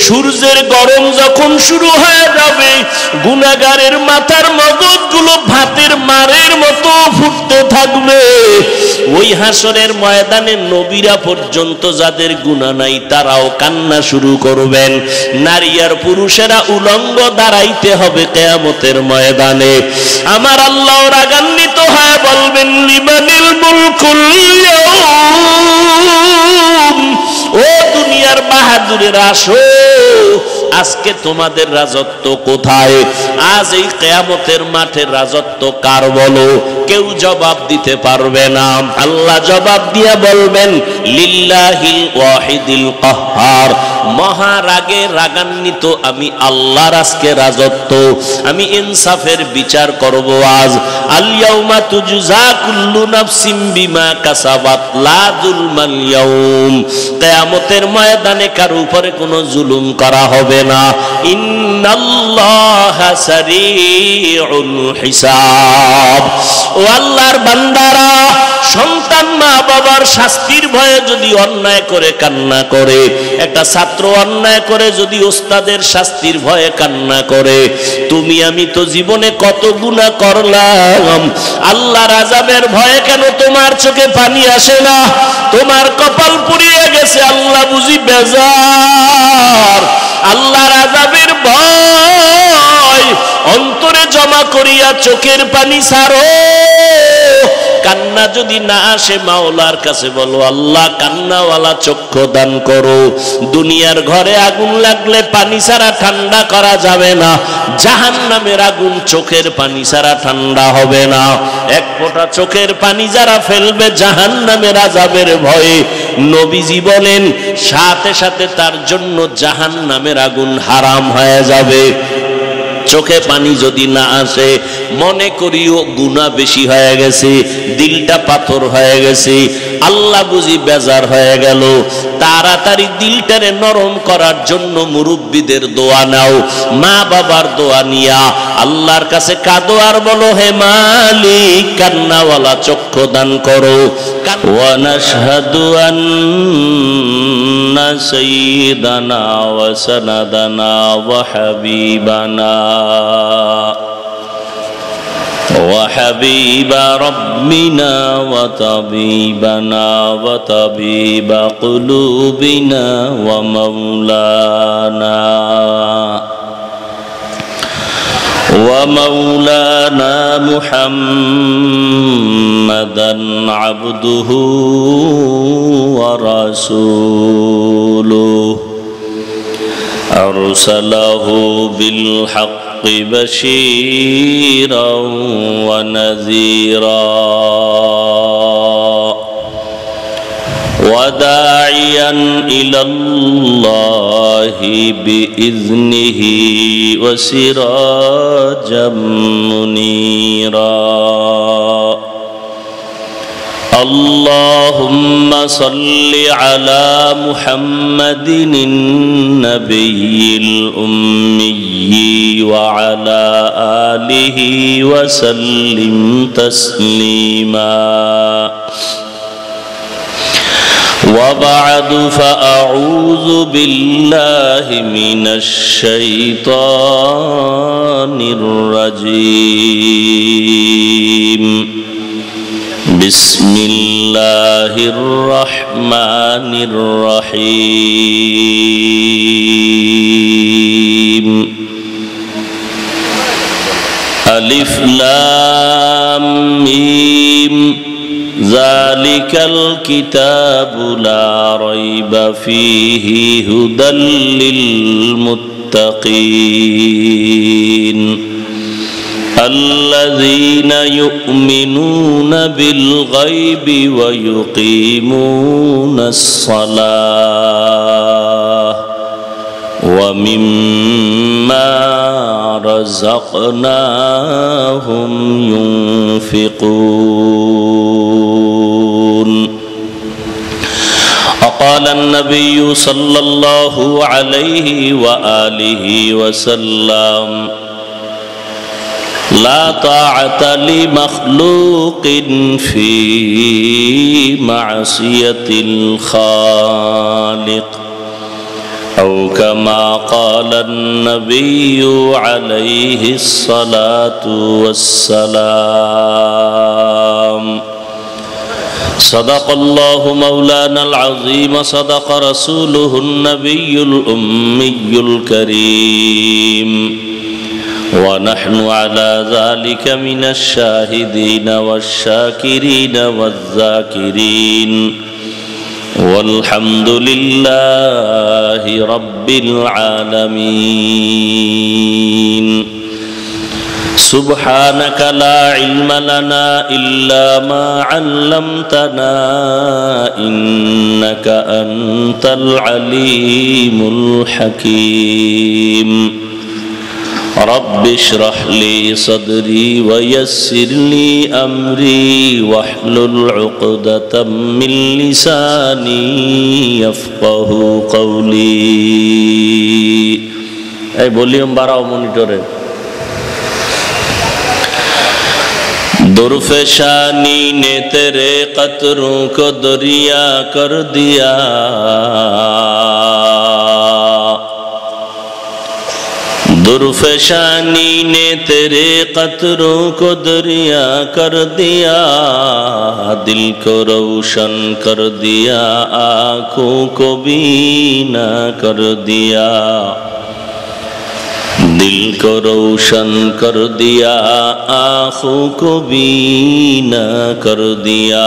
সূর্যের গরম যখন শুরু হয়ে যাবে, গুনাহগারের মাথার মগজগুলো ভাতের মারের মতো ফুটতে থাকবে। ওই হাসরের ময়দানে নবীরা পর্যন্ত যাদের গুনাহ নাই তারাও কান্না শুরু করবেন। নারী আর পুরুষেরা উলঙ্গ দাঁড়াইতে হবে কিয়ামতের ময়দানে। আমার আল্লাহ রাগান্বিত হয়ে বলবেন, লিমানিল মুলকুল ইয়াউম, ও দুনিয়ার বাহাদুরেরা আসো, আজকে তোমাদের রাজত্ব কোথায়? আজ এই কিয়ামতের মাঠে রাজত্ব কার বলো? কেউ জবাব দিতে পারবে না। আল্লাহ জবাব দিয়া বলবেন, লিল্লাহিল ওয়াহিদিল কাহ্হার, মহারাগে রাগান্বিত আমি আল্লাহর আজকে রাজত্ব। আমি ইনসাফের বিচার করব আজ। আল ইয়াউমা তুজজা কুল্লু নাফসিম বিমা কাসাবাত লা যুলমাল ইয়াউম, কিয়ামতের ময়দানে কারো উপরে কোনো জুলুম করা হবে না। ইন্নাল্লাহা সারিউল হিসাব। ও আল্লাহর বান্দারা, সন্তান মা বাবার শাস্তির ভয়ে যদি অন্যায় করে কান্না করে, একটা ছাত্র অন্যায় করে যদি ওস্তাদের শাস্তির ভয়ে কান্না করে, তুমি আমি তো জীবনে কত গুনাহ করলাম, আল্লাহর আযাবের ভয়ে কেন তোমার চোখে পানি আসে না? তোমার কপাল পুড়িয়ে গেছে, আল্লাহ বুঝি বেজার। আল্লাহর আযাবের ভয় অন্তরে জমা করিয়া চোখের পানি ছাড়ো। কান্না যদি না আসে, মাওলার কাছে বলো, আল্লাহ কান্নাওয়ালা চক্ষু দান করো। দুনিয়ার ঘরে আগুন লাগলে পানি ছাড়া ঠান্ডা করা যাবে না, জাহান্নামের আগুন চোখের পানি ছাড়া ঠান্ডা হবে না। এক ফোঁটা চোখের পানি যারা ফেলবে জাহান্নামের আযাবের ভয়ে, নবীজি বলেন সাথে সাথে তার জন্য জাহান্নামের আগুন হারাম হয়ে যাবে। চোখে পানি যদি না আসে, মনে করিও গুনাহ বেশি হয়ে গেছে, দিলটা পাথর হয়ে গেছে, আল্লাহ বুঝি বেজার হয়ে গেল। তাড়াতাড়ি দিলটারে নরম করার জন্য মুরব্বীদের দোয়া নাও, মা বাবার দোয়া নিয়া আল্লাহর কাছে কাঁদো আর বলো, হে মালিক কান্নাওয়ালা চক্ষু দান করো। ওয়া নাশহাদু আন্না সাইয়্যিদানা ওয়া সানাদানা ওয়া হাবিবানা وحبيب ربنا وطبيبنا وطبيب قلوبنا ومولانا محمدا عبده ورسوله أرسله بالحق بشيرا ونذيرا وداعيا إلى الله بإذنه وسراجا منيرا اللهم صل على محمد النبي الأمي وعلى آله وسلم تسليما وبعد فأعوذ بالله من الشيطان الرجيم بسم الله الرحمن الرحيم ألف لام ميم ذلك الكتاب لا ريب فيه هدى للمتقين الذين يؤمنون بالغيب ويقيمون الصلاة ومما رزقناهم ينفقون وقال النبي صلى الله عليه وآله وسلم لا طاعة لمخلوق في معصية الخالق أو كما قال النبي عليه الصلاة والسلام صدق الله مولانا العظيم صدق رسوله النبي الأمي الكريم ونحن على ذلك من الشاهدين والشاكرين والذاكرين والحمد لله رب العالمين سبحانك لا علم لنا إلا ما علمتنا إنك أنت العليم الحكيم رب اشرح لي صدري ويسر لي أمري واحلل عقدة من لساني يفقه قولي اے ولیوم বাড়াও মনিটরে درفشانی نے تیرے قطروں کو دریا کر دیا درفشانی نے تیرے قطروں کو دریا کر دیا دل کو روشن کر دیا آنکھوں کو بینا کر دیا دل کو روشن کر دیا آنکھوں کو بینا کر دیا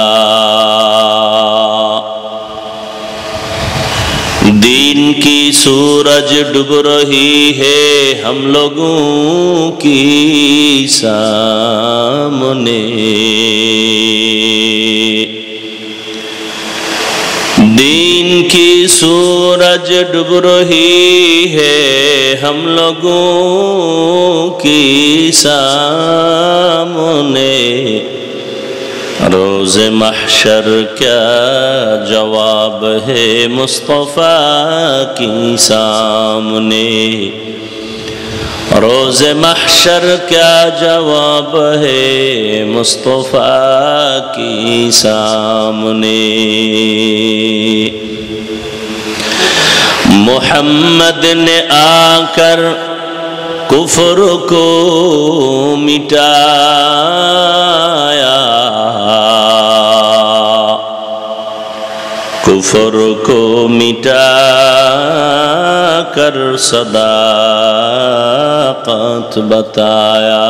دین کی سورج ڈوب رہی ہے ہم لوگوں کی سامنے دین کی سورج ڈوب رہی ہے ہم لوگوں کی سامنے روز محشر کیا جواب ہے مصطفیٰ کی سامنے روز محشر کیا جواب ہے مصطفیٰ کی سامنے محمد نے آ کر کفر کو مٹایا کفر کو مٹا کر صداقت بتایا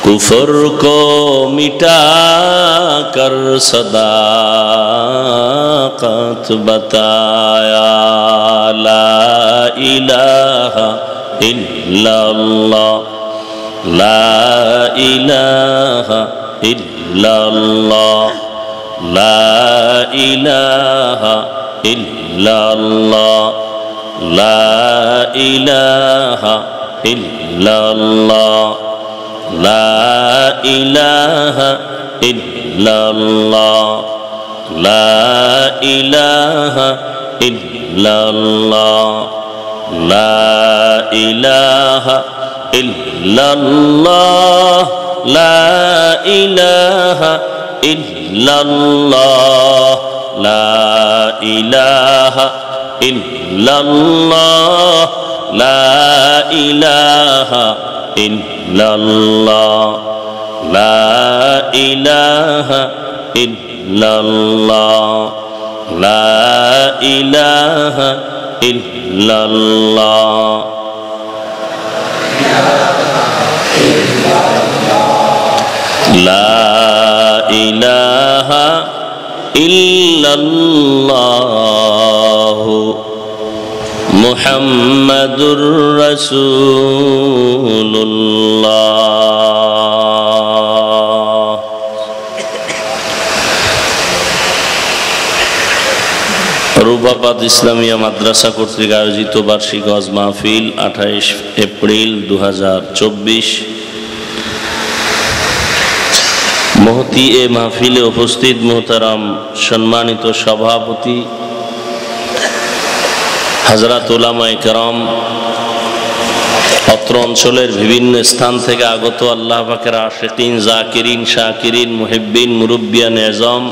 کفر کو مٹا کر صداقت بتایا لا الہ الا اللہ لا الہ الا اللہ لا الہ الا اللہ لا الہ الا اللہ لا الہ الا اللہ لا الہ الا اللہ لا الہ الا اللہ لا الہ الا اللہ لا الہ الا اللہ لا الہ الا اللہ لا الہ الا اللہ لا الہ الا اللہ لا الہ الا اللہ محمد رسول اللہ রূপাপাত ইসলামিয়া মাদ্রাসা কর্তৃক আয়োজিত বার্ষিক ওয়াজ মাহফিল 28 এপ্রিল 2024 মহতি এ মাহফিলে উপস্থিত মোহতারাম সম্মানিত সভাপতি হযরত উলামায়ে কেরাম অত্র অঞ্চলের বিভিন্ন স্থান থেকে আগত আল্লাহ পাকের আশিকিন জাকিরিন শাকিরিন মুহিব্বিন মুরব্বিয়ান এজম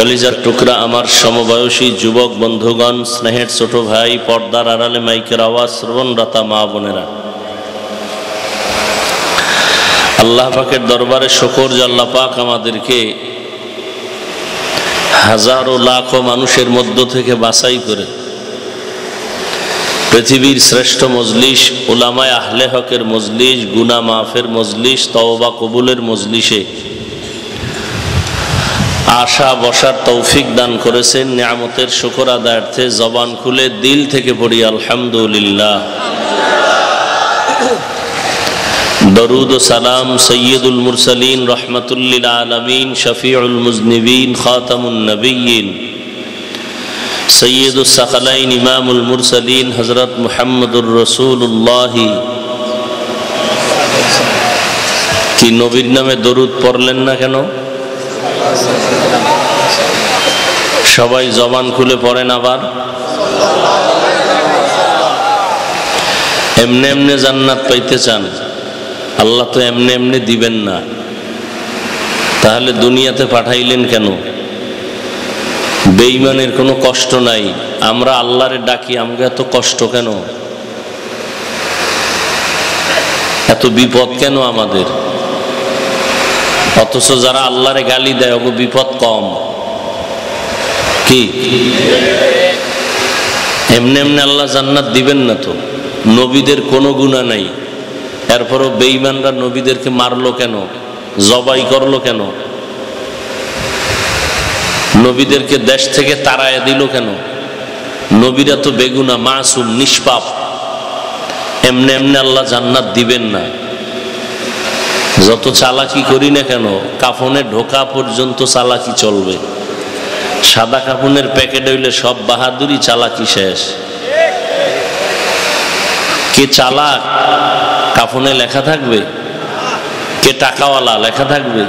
কলিজার টুকরা আমার সমবয়সী যুবক বন্ধুগণ, স্নেহের ছোট ভাই, পর্দার আড়ালে মাইকের আওয়াজ শ্রবণরতা মা বোনেরা, আল্লাহ পাকের দরবারে শুকর যে আল্লাহ পাক আমাদেরকে হাজারো লাখো মানুষের মধ্য থেকে বাছাই করে পৃথিবীর শ্রেষ্ঠ মজলিস, উলামায়ে আহলে হকের মজলিস, গুনাহ মাফের মজলিস, তওবা কবুলের মজলিসে আশা বসার তৌফিক দান করেছেন। নিয়ামতের শুকর আদায়ার্থে জবান খুলে দিল থেকে পড়ি আলহামদুলিল্লাহ। দরুদ ও সালাম সৈয়দুল মুরসালিন, রহমাতুল লিল আলামিন, শফিউল মুজনিবিন, খাতামুন নবিয়্যিন, সৈয়দুস সাকালাইন, ইমামুল মুরসালিন হযরত মুহাম্মদুর রাসূলুল্লাহ। কি নবীর নামে দরুদ পড়লেন না কেন? সবাই জবান খুলে পড়েন আবার। এমনি এমনি জান্নাত পাইতে চান, আল্লাহ তো এমনি এমনি দিবেন না, তাহলে দুনিয়াতে পাঠাইলেন কেন? বেঈমানের কোনো কষ্ট নাই, আমরা আল্লাহরে ডাকি, আমাকে এত কষ্ট কেন? এত বিপদ কেন আমাদের? অথচ যারা আল্লাহরে গালি দেয় ওগো বিপদ কম। কি এমনি এমনি আল্লাহ জান্নাত দিবেন না তো? নবীদের কোনো গুনাহ নাই, এরপরও বেঈমানরা নবীদেরকে মারলো কেন, জবাই করলো কেন, নবীদেরকে দেশ থেকে তাড়ায় দিল কেন? নবীরা তো বেগুনা, মাসুম, নিষ্পাপ, এমনি এমনি আল্লাহ জান্নাত দিবেন না। যত চালাকি করি না কেন, কাফনে ঢোকা পর্যন্ত চালাকি চলবে। সাদা কাফনের প্যাকেট হইলে সব বাহাদুরি, চালাকি শেষ। কে চালাক কাফনে লেখা থাকবে, কে টাকাওয়ালা লেখা থাকবে,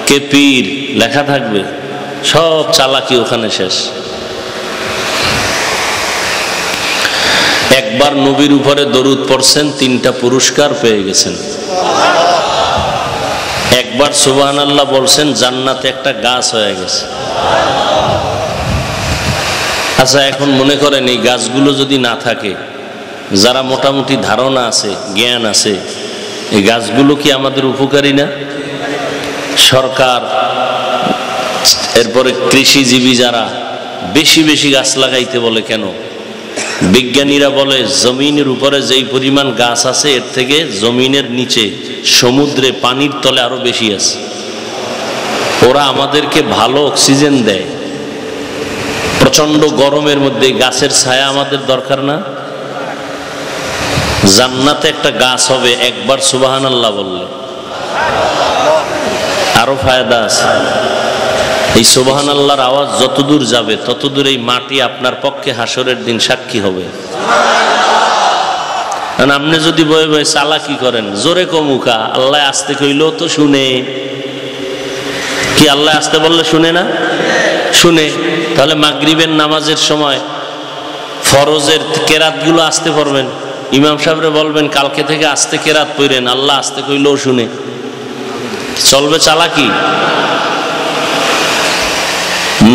কে পীর লেখা থাকবে, সব চালাকি ওখানে শেষ। একবার নবীর উপরে দরুদ পড়ছেন, 3টা পুরস্কার পেয়ে গেছেন। একবার সুবহানাল্লাহ বলছেন, জান্নাতে একটা গাছ হয়ে গেছে। আচ্ছা, এখন মনে করেন এই গাছগুলো যদি না থাকে, যারা মোটামুটি ধারণা আছে, জ্ঞান আছে, এই গাছগুলো কি আমাদের উপকারী না? সরকার, এরপরে কৃষিজীবী যারা বেশি বেশি গাছ লাগাইতে বলে কেন? বিজ্ঞানীরা বলে জমিনের উপরে যেই পরিমাণ গাছ আছে এর থেকে জমিনের নিচে সমুদ্রে পানির তলে আরো বেশি আছে। ওরা আমাদেরকে ভালো অক্সিজেন দেয়। প্রচন্ড গরমের মধ্যে গাছের ছায়া আমাদের দরকার না? জান্নাতে একটা গাছ হবে, একবার সুবহানাল্লাহ বললে আরো ফায়দা আছে। এই সুবহানাল্লাহর আওয়াজ যতদূর যাবে ততদূর এই মাটি আপনার পক্ষে হাসরের দিন সাক্ষী হবে। কারণ আপনি যদি বয়ে বয়ে চালাকি করেন, জোরে কমুকা, আল্লাহ আসতে কইলেও তো শুনে। কি আল্লাহ আসতে বললে শুনে না? শুনে। তাহলে মাগরিবের নামাজের সময় ফরজের কেরাতগুলো আসতে পড়বেন, ইমাম সাহেবরে বলবেন কালকে থেকে আস্তে কেরাত পড়েন, আল্লাহ আসতে কইলেও শুনে। চলবে চালাকি?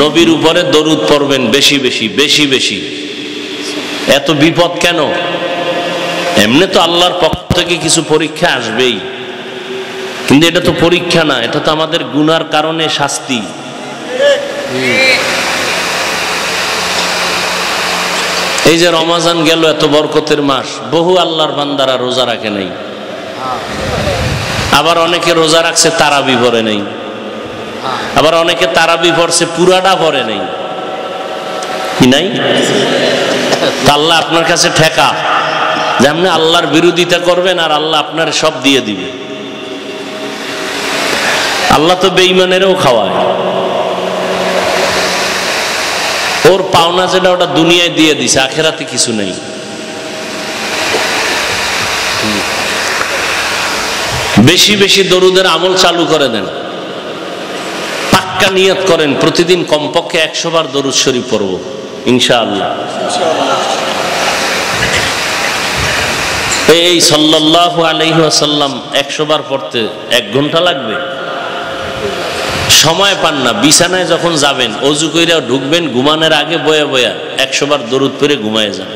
নবীর উপরে দরুদ পড়বেন বেশি বেশি বেশি বেশি। এত বিপদ কেন? এমনি তো আল্লাহর পক্ষ থেকে কিছু পরীক্ষা আসবেই, কিন্তু এটা তো পরীক্ষা না, এটা তো আমাদের গুনার কারণে শাস্তি। এই যে রমাজান গেল, এত বরকতের মাস, বহু আল্লাহর বান্দারা রোজা রাখে নাই। আবার অনেকে রোজা রাখছে তারাবি পড়ে নাই, আবার অনেকে তারাবি পড়ছে পুরাটা পড়ে নাই। কি নাই? আল্লাহ আপনার কাছে ঠেকা, যেমন আল্লাহর বিরোধিতা করবেন আর আল্লাহ আপনার সব দিয়ে দিবে। আল্লাহ তো বেঈমানেরও খাওয়ায়। ওর পাওনা যেটা ওটা দুনিয়ায় দিয়ে দিছে, আখেরাতে কিছু নেই। বেশি বেশি দরুদের আমল চালু করে দেন, পাক্কা নিয়ত করেন প্রতিদিন কমপক্ষে 100 বার দরুদ শরীফ পড়ব ইনশাআল্লাহ। এই সাল্লাল্লাহু আলাইহি ওয়াসাল্লাম 100 বার পড়তে 1 ঘন্টা লাগবে? সময় পান না, বিছানায় যখন যাবেন অজু কইরা ঢুকবেন, ঘুমানোর আগে বয়া বয়া 100 বার দরুদ পড়ে ঘুমায় যান।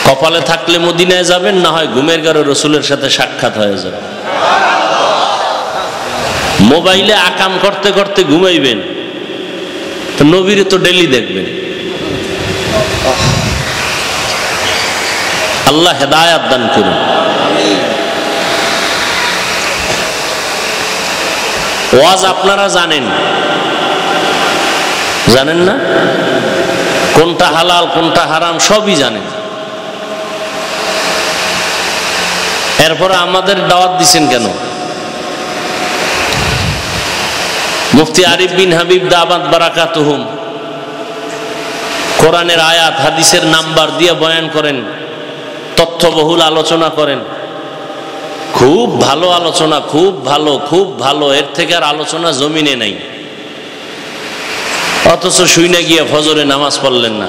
কপালে থাকলে মদিনায় যাবেন, না হয় ঘুমের ঘরে রসুলের সাথে সাক্ষাৎ হয়ে যাবে। মোবাইলে আকাম করতে করতে ঘুমাইবেন, তো নবীরে তো ডেলি দেখবেন। আল্লাহ হেদায়াত দান করুন। ওয়াজ আপনারা জানেন, জানেন না? কোনটা হালাল কোনটা হারাম সবই জানেন। এরপরে আমাদের দাওয়াত দিচ্ছেন কেন? মুফতি আরিফ বিন হাবিব দামাত বারাকাতুহুম কোরআনের আয়াত হাদিসের নাম্বার দিয়ে বয়ান করেন, তথ্যবহুল আলোচনা করেন। খুব ভালো আলোচনা, খুব ভালো, খুব ভালো। এর থেকে আর আলোচনা জমিনে নাই। অথচ শুইনা গিয়ে ফজরে নামাজ পড়লেন না,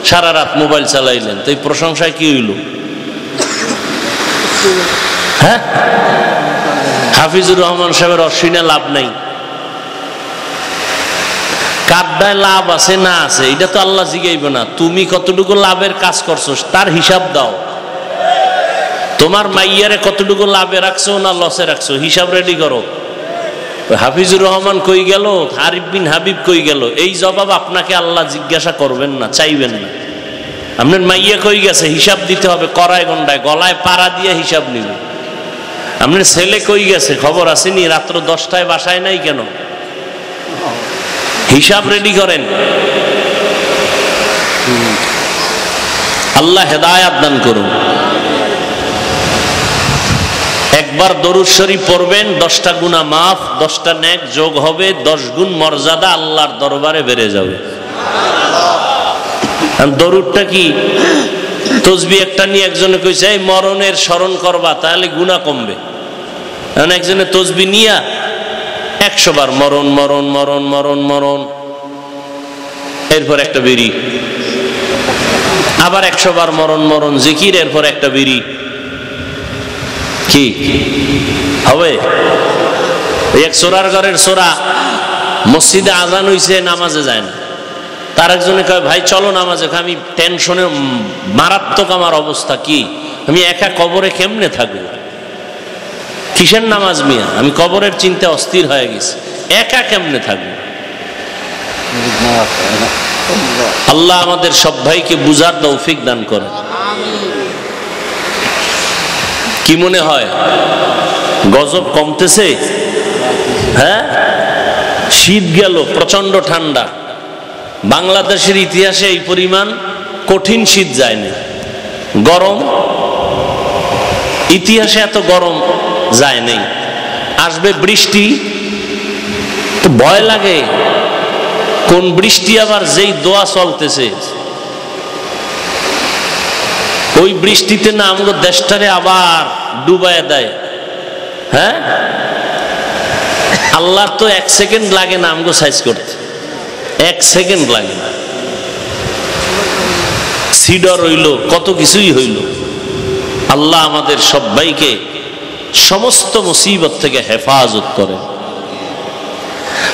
সারা রাত মোবাইল চালাইলেন, তো এই প্রশংসায় কি হইল? হ্যাঁ, হাফিজুর রহমান সাহেবের অশ্বিনে লাভ নাই। কাদ্দায় লাভ আছে না আছে এটা তো আল্লাহ জিগাইবে না। তুমি কতটুকু লাভের কাজ করছো তার হিসাব দাও। তোমার মাইয়ারে কতটুকু লাভে রাখছো না লসে রাখছো, হিসাব রেডি করো। হাফিজুর রহমান কই গেল, আরিফ বিন হাবিব কই গেল, এই জবাব আপনাকে আল্লাহ জিজ্ঞাসা করবেন না, চাইবেন না। আপনার মাইয়া কই গেছে হিসাব দিতে হবে, কড়ায় গন্ডায় গলায় পাড়া দিয়ে হিসাব নিবে। আপনার ছেলে কই গেছে খবর আসেনি, রাত্র 10টায় বাসায় নাই কেন, হিসাব রেডি করেন। আল্লাহ হেদায়াত দান করুন। একবার দরুদ শরীফ পড়বেন, 10টা গুনাহ মাফ, 10টা নেক যোগ হবে, 10 গুণ মর্যাদা আল্লাহর দরবারে বেড়ে যাবে। দরুদটা কি? তসবিহ একটা নিয়ে একজনে কইছে এই মরণের স্মরণ করবা তাহলে গুনাহ কমবে। কারণ একজনে তসবিহ নিয়া 100 বার মরণ মরণ মরণ মরণ মরণ, এরপর একটা বিড়ি, আবার 100 বার মরণ মরণ জিকির, এরপর একটা বিড়ি, কি হবে? এক সোরার ঘরের সোরা, মসজিদে আজান হইছে, নামাজে যায় না। তার একজনে কয় ভাই চলো নামাজে। আমি টেনশনে মারাত্মক আমার অবস্থা, কি আমি একা কবরে কেমনে থাকবো? কিসের নামাজ মিয়া, আমি কবরের চিন্তা অস্থির হয়ে গেছি, একা কেমনে থাকবো? আল্লাহ আমাদের সব ভাইকে বুঝার তৌফিক দান করে। কি মনে হয় গজব কমতেছে? হ্যাঁ, শীত গেল, প্রচন্ড ঠান্ডা। বাংলাদেশের ইতিহাসে এই পরিমাণ কঠিন শীত যায়নি। গরম, ইতিহাসে এত গরম যায় নাই। আসবে বৃষ্টি, তো ভয় লাগে কোন বৃষ্টি আবার যেই দোয়া চলতেছে ওই বৃষ্টিতে না আমাদের দেশটারে আবার ডুবায় দেয়। হ্যাঁ, আল্লাহর তো 1 সেকেন্ড লাগে না আমাকে সাইজ করতে, 1 সেকেন্ড লাগে না। সিডর হইল, কত কিছুই হইল। আল্লাহ আমাদের সবাইকে সমস্ত মুসিবত থেকে হেফাজত করেন।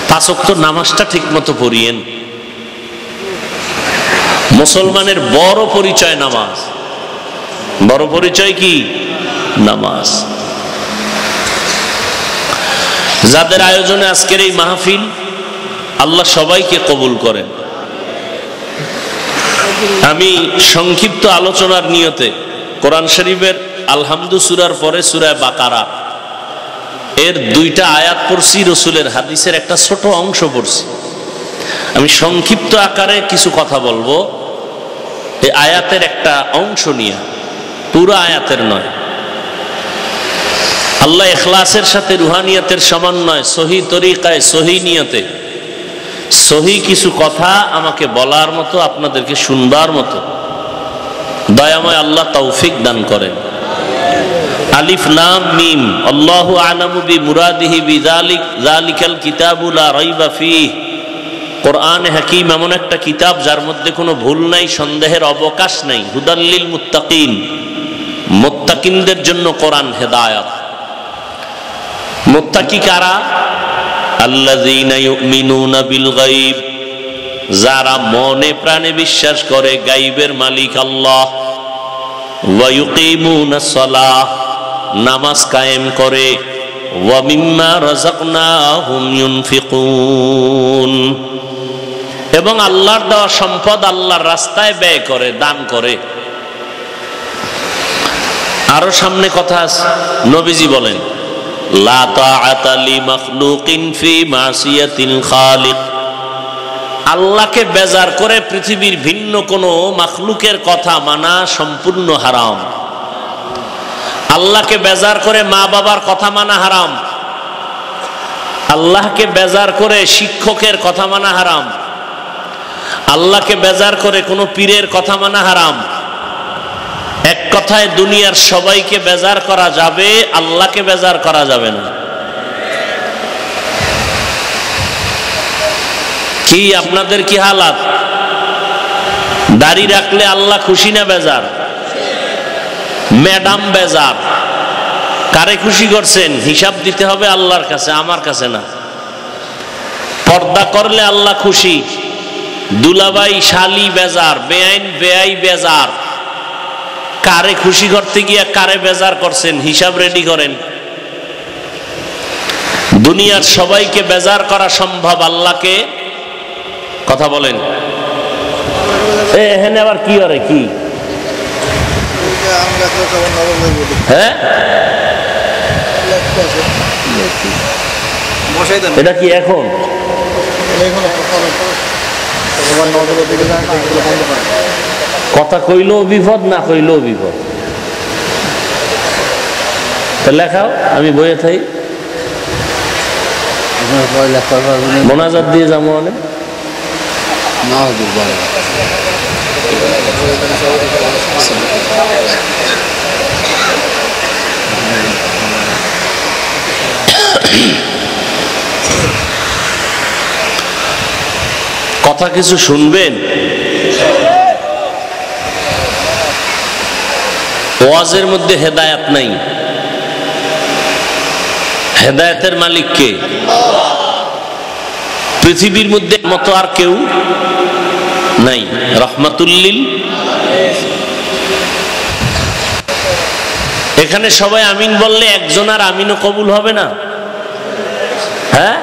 5 ওয়াক্ত নামাজটা ঠিক মতো পড়িয়েন। মুসলমানের বড় পরিচয় নামাজ। বড় পরিচয় কি? নামাজ। যাদের আয়োজনে আজকের এই মাহফিল, আল্লাহ সবাইকে কবুল করেন। আমি সংক্ষিপ্ত আলোচনার নিয়তে কোরআন শরীফের আলহামদু সূরার পরে সূরা বাকারা এর 2টা আয়াত পড়ছি, রসুলের হাদিসের একটা ছোট অংশ পড়ছি। আমি সংক্ষিপ্ত আকারে কিছু কথা বলবো এই আয়াতের একটা অংশ নিয়ে, পুরো আয়াতের নয়। আল্লাহ ইখলাসের সাথে রুহানিয়াতের সমন্বয়, সহি তরিকায়, সহি নিয়তে সহি কিছু কথা আমাকে বলার মতো, আপনাদেরকে শুনবার মতো দয়াময় আল্লাহ তৌফিক দান করেন। আলিফ লাম মিম, আল্লাহু আ'লামু বিমুরাদিহি বিযালিক, যালিকাল কিতাবু লা রাইবা ফীহ। কোরআন হাকীম এমন একটা কিতাব যার মধ্যে কোনো ভুল নাই, সন্দেহের অবকাশ নাই। হুদাল লিল মুত্তাকিন, মুত্তাকিনদের জন্য কোরআন হেদায়েত। মুত্তাকি কারা? আল্লাযীনা ইউমিনুনা বিল গায়ব, যারা মনে প্রাণে বিশ্বাস করে গায়বের মালিক আল্লাহ। ওয়া ইউকিমুনাস সালাহ, নামাজ কায়েম করে। ওয়া মিম্মা রাযাকনাহুম ইউনফিকুন, এবং আল্লাহর দেওয়া সম্পদ আল্লাহর রাস্তায় ব্যয় করে, দান করে। আরো সামনে কথা আছে, নবীজি বলেন লা তাআতা লি মাখলুকিন ফি মাসিয়াতিল খালিক, আল্লাহকে বেজার করে পৃথিবীর ভিন্ন কোনো মাখলুকের কথা মানা সম্পূর্ণ হারাম। আল্লাহকে বেজার করে মা বাবার কথা মানা হারাম। আল্লাহকে বেজার করে শিক্ষকের কথা মানা হারাম। আল্লাহকে বেজার করে কোনো পীরের কথা মানা হারাম। এক কথায় দুনিয়ার সবাইকে বেজার করা যাবে, আল্লাহকে বেজার করা যাবে না। কি আপনাদের কি হালাত? দাড়ি রাখলে আল্লাহ খুশি না বেজার? ম্যাডাম বেজার। কারে খুশি করছেন হিসাব দিতে হবে আল্লাহর কাছে, আমার কাছে না। পর্দা করলে আল্লাহ খুশি। দুলাভাই শালি বেজার, বেআইন বেআই বেজার। কারে খুশি করতে গিয়ে কারে বেজার করছেন হিসাব রেডি করেন। দুনিয়ার সবাইকে বেজার করা সম্ভব, আল্লাহকে কথা বলেন। এখানে আবার কি করে কি? হ্যাঁ, এটা কি এখন? কথা কইলেও বিপদ, না কইলেও বিপদ। লেখাও, আমি বইয়ে থাই, মোনাজাত দিয়ে যাবো। অনেক কথা কিছু শুনবেন। ওয়াজের মধ্যে হেদায়েত নাই। হেদায়েতের মালিক কে? পৃথিবীর মধ্যে মতো আর কেউ নাই। রহমাতুল্লিল, এখানে সবাই আমিন বললে একজন আর আমিনও কবুল হবে না। হ্যাঁ,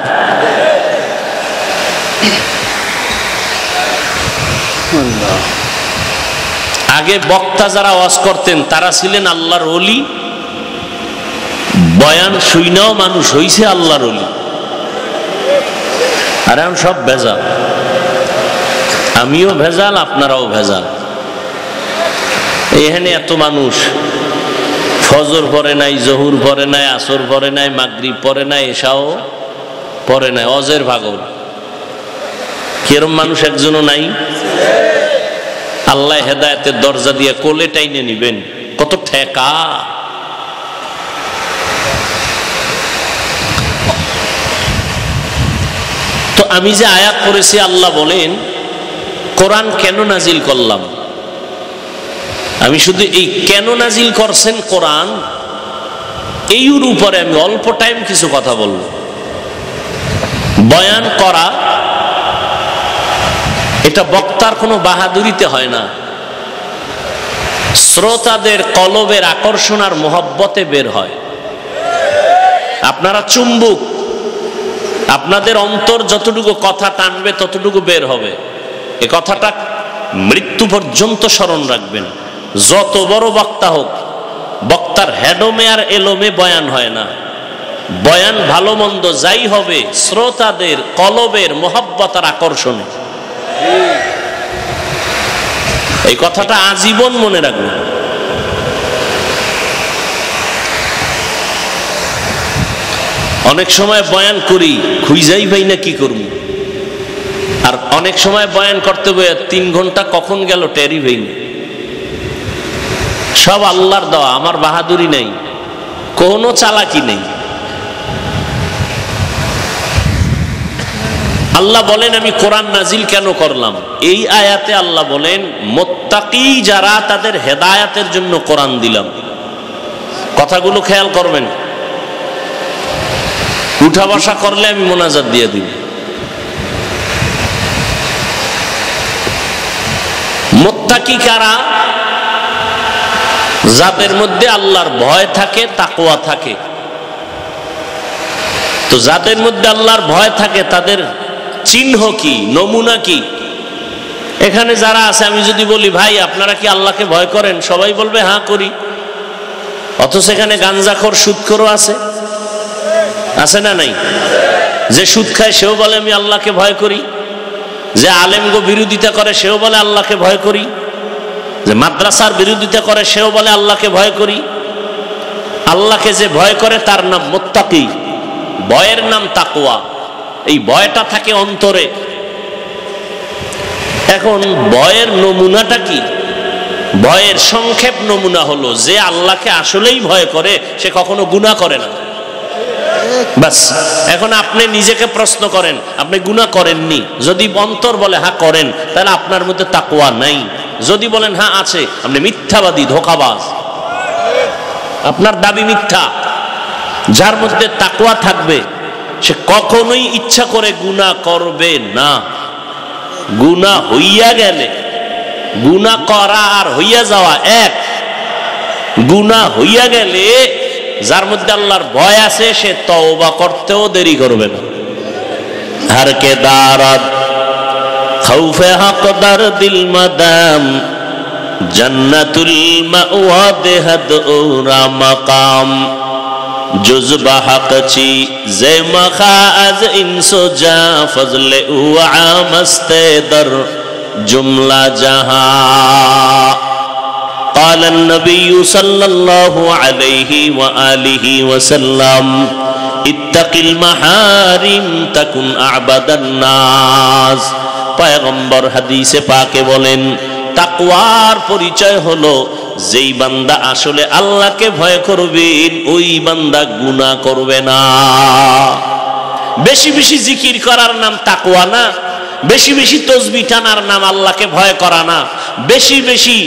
আগে বক্তা যারা ওয়াজ করতেন তারা ছিলেন আল্লাহর ওলি। বয়ান শুইনাও মানুষ হইছে আল্লাহর ওলি। আর এখন সব ভেজাল। আমিও ভেজাল, আপনারাও ভেজাল। এখানে এত মানুষ ফজর পড়ে নাই, জহুর পড়ে নাই, আসর পড়ে নাই, মাগরিব পড়ে নাই, এশাও পড়ে নাই, অজের ভাগল। কিরম মানুষ একজনও নাই। আল্লাহ হেদায়েতের দরজা দিয়ে কোলে টাইনে নিবেন, কত ঠেকা। তো আমি যে আয়াত পড়েছি, আল্লাহ বলেন কোরআন কেন নাজিল করলাম। আমি শুধু এই কেন নাজিল করছেন কোরআন, এই উপরে আমি অল্প টাইম কিছু কথা বলব। বয়ান করা এটা বক্তার কোনো বাহাদুরিতে হয় না, শ্রোতাদের কলবের আকর্ষণ আর মোহব্বতে বের হয়। আপনারা চুম্বুক, আপনাদের অন্তর যতটুকু কথা টানবে ততটুকু বের হবে। এ কথাটা মৃত্যু পর্যন্ত স্মরণ রাখবেন। যত বড় বক্তা হোক, বক্তার হেডমে আর এলোমে বয়ান হয় না। বয়ান ভালো মন্দ যাই হবে শ্রোতাদের কলবের মোহব্বত আর আকর্ষণে। এই কথাটা আজীবন মনে রাখবেন। অনেক সময় বয়ান করি খুঁজাই পাই না কি করব, আর অনেক সময় বয়ান করতে বইয়া 3 ঘন্টা কখন গেল টেরি পাই না। সব আল্লাহর দেওয়া, আমার বাহাদুরি নেই, কোনো চালাকি নেই। আল্লাহ বলেন আমি কোরআন নাজিল কেন করলাম। এই আয়াতে আল্লাহ বলেন মুত্তাকি যারা, তাদের হেদায়েতের জন্য কোরআন দিলাম। কথাগুলো খেয়াল করবেন। উঠা বসা করলে আমি মোনাজাত দিয়ে দিব। মুত্তাকি কারা? যাদের মধ্যে আল্লাহর ভয় থাকে, তাকওয়া থাকে। তো যাদের মধ্যে আল্লাহর ভয় থাকে তাদের চিহ্ন কি, নমুনা কি? এখানে যারা আছে, আমি যদি বলি ভাই আপনারা কি আল্লাহকে ভয় করেন, সবাই বলবে হ্যাঁ করি। অথচ এখানে গাঞ্জাখোর, সুদখোরও আছে, আছে না নাই? যে সুদ খায় সেও বলে আমি আল্লাহকে ভয় করি, যে আলেমগো বিরোধিতা করে সেও বলে আল্লাহকে ভয় করি, যে মাদ্রাসার বিরোধিতা করে সেও বলে আল্লাহকে ভয় করি। আল্লাহকে যে ভয় করে তার নাম মুত্তাকি, ভয়ের নাম তাকওয়া। এই ভয়টা থাকে অন্তরে। এখন ভয়ের নমুনাটা কি? ভয়ের সংক্ষেপ নমুনা হলো যে আল্লাহকে আসলেই ভয় করে সে কখনো গুনাহ করে না। বাস। এখন আপনি নিজেকে প্রশ্ন করেন, আপনি গুনাহ করেননি? যদি অন্তর বলে হ্যাঁ করেন, তাহলে আপনার মধ্যে তাকওয়া নাই। যদি বলেন হ্যাঁ আছে, আপনি মিথ্যাবাদী, ধোঁকাবাজ, আপনার দাবি মিথ্যা। যার মধ্যে তাকওয়া থাকবে সে কখনোই ইচ্ছা করে গুনাহ করবে না। গুনাহ হইয়া গেলে, গুনাহ করা আর হইয়া যাওয়া এক। গুনাহ হইয়া গেলে যার মধ্যে আল্লাহর ভয় আছে সে তওবা করতেও দেরি করবে না। হর কে দারদ খৌফে হকদার দিল মাদাম জন্নতুল মাওয়া দেহদ ওরা মাকাম জুজবা হকচি জে মখা আজ ইনসো জা ফজলে উআ মস্তে দর জুমলা জাহা। قال النبي صلى الله عليه وآله وسلم اتق المحارم تكن أعبد الناس। পয়গম্বর হাদিসে পাকে বলেন তাকওয়ার পরিচয় হলো যেই বান্দা আসলে আল্লাহকে ভয় করবেন ওই বান্দা গুনাহ করবে না। বেশি বেশি জিকির করার নাম তাকওয়া না? বেশি বেশি তাসবিহ টানার নাম আল্লাহকে ভয় করা না? বেশি বেশি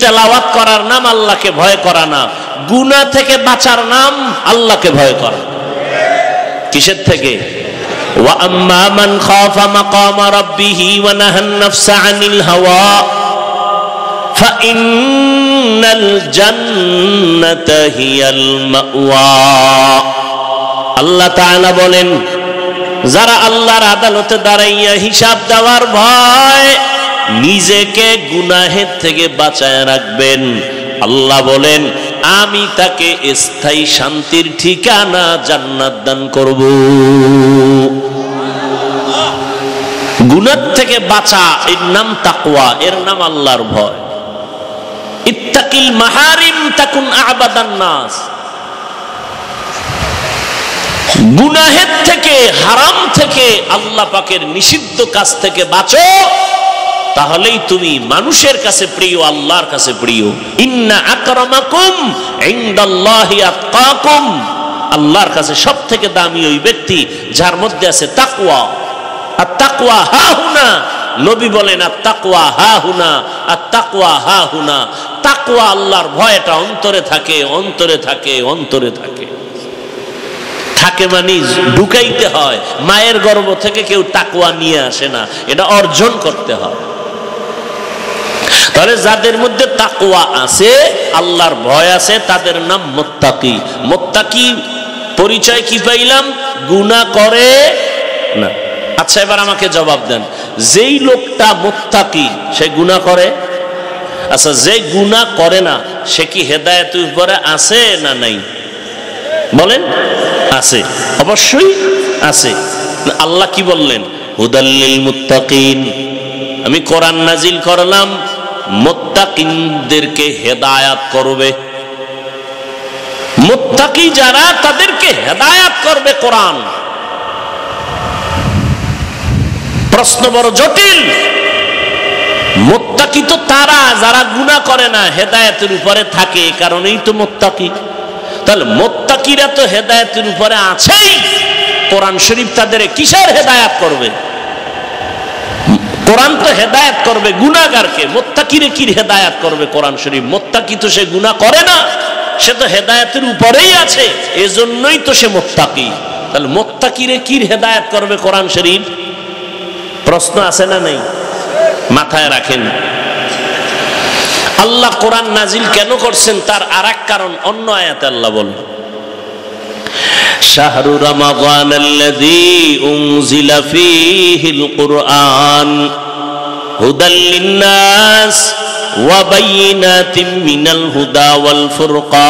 তেলাওয়াত করার নাম আল্লাহকে ভয় করা না? গুনাহ থেকে বাঁচার নাম আল্লাহকে ভয় করা। কিসের থেকে? ওয়া আম্মা মান খাফা মাকামা রাব্বিহি ওয়া নাহান নাফসা আনিল হাওয়া ফাইন্নাল জান্নাতা হিয়াল মাওয়া। আল্লাহ তাআলা বলেন যারা আল্লাহর আদালতে দাঁড়াইয়া হিসাব দেওয়ার ভয় নিজেকে গুনাহের থেকে বাঁচায় রাখবেন, আল্লাহ বলেন আমি তাকে স্থায়ী শান্তির ঠিকানা জান্নাত দান করব। গুনাহ থেকে বাঁচা এর নাম তাকওয়া, এর নাম আল্লাহর ভয়। ইত্তাকিল মাহারিম তাকুন আবাদান নাস। গুনাহের থেকে, হারাম থেকে, আল্লাহ পাকের নিষিদ্ধ কাজ থেকে বাঁচো, তাহলেই তুমি মানুষের কাছে প্রিয়, আল্লাহর কাছে প্রিয়। ইন্না আকরামাকুম ইনদাল্লাহি আতকাকুম। আল্লাহর কাছে সবথেকে দামি ওই ব্যক্তি যার মধ্যে আছে তাকওয়া। আর তাকওয়া হাহুনা, নবী বলেন আর তাকওয়া হাহুনা, আর তাকওয়া হাহুনা। তাকওয়া আল্লাহর ভয়টা অন্তরে থাকে, অন্তরে থাকে, অন্তরে থাকে। থাকে মানে ঢুকাইতে হয়। মায়ের গর্ভ থেকে কেউ তাকওয়া নিয়ে আসে না, এটা অর্জন করতে হয়। তাহলে যাদের মধ্যে তাকওয়া আছে, আল্লাহর ভয় আছে, তাদের নাম মুত্তাকি। মুত্তাকি পরিচয় কি পাইলাম? গুনাহ করে না। আচ্ছা এবার আমাকে জবাব দেন, যেই লোকটা মুত্তাকি সে গুনাহ করে? আচ্ছা যে গুনাহ করে না সে কি হেদায়েতের উপরে আছে না নাই? বলেন। আছে, অবশ্যই আছে। আল্লাহ কি বললেন? হুদাল্লিল মুত্তাকিন। আমি কোরআন নাজিল করলাম মুত্তাকিনদেরকে হেদায়াত করবে। মুত্তাকি যারা তাদেরকে হেদায়াত করবে কোরআন। প্রশ্ন বড় জটিল। মুত্তাকি তো তারা যারা গুনাহ করে না, হেদায়েতের উপরে থাকে, কারণেই তো মুত্তাকি। তাহলে মুত্তাকিরা তো হেদায়েতের উপরে আছেই, কোরআন শরীফ তাদের কিসের হেদায়াত করবে? কোরআন তো হেদায়াত করবে গুনাহগারকে, মুত্তাকিরে কি হেদায়াত করবে কোরআন শরীফ? মুত্তাকি তো সে গুনাহ করে না, সে তো হেদায়েতের উপরেই আছে, এজন্যই তো সে মুত্তাকি। তাহলে মুত্তাকিরে কি হেদায়েত করবে কোরআন শরীফ? প্রশ্ন আছে না নেই? মাথায় রাখেন। আল্লাহ কোরআন নাজিল কেন করছেন তার আরেক কারণ অন্য আয়াতে আল্লাহ বলেন, শাহরু রমাদানাল্লাযী উনজিলা ফীহিল কুরআন হুদাল লিন্নাস ওয়া বাইয়িনাতিম মিনাল হুদা ওয়াল ফুরকান।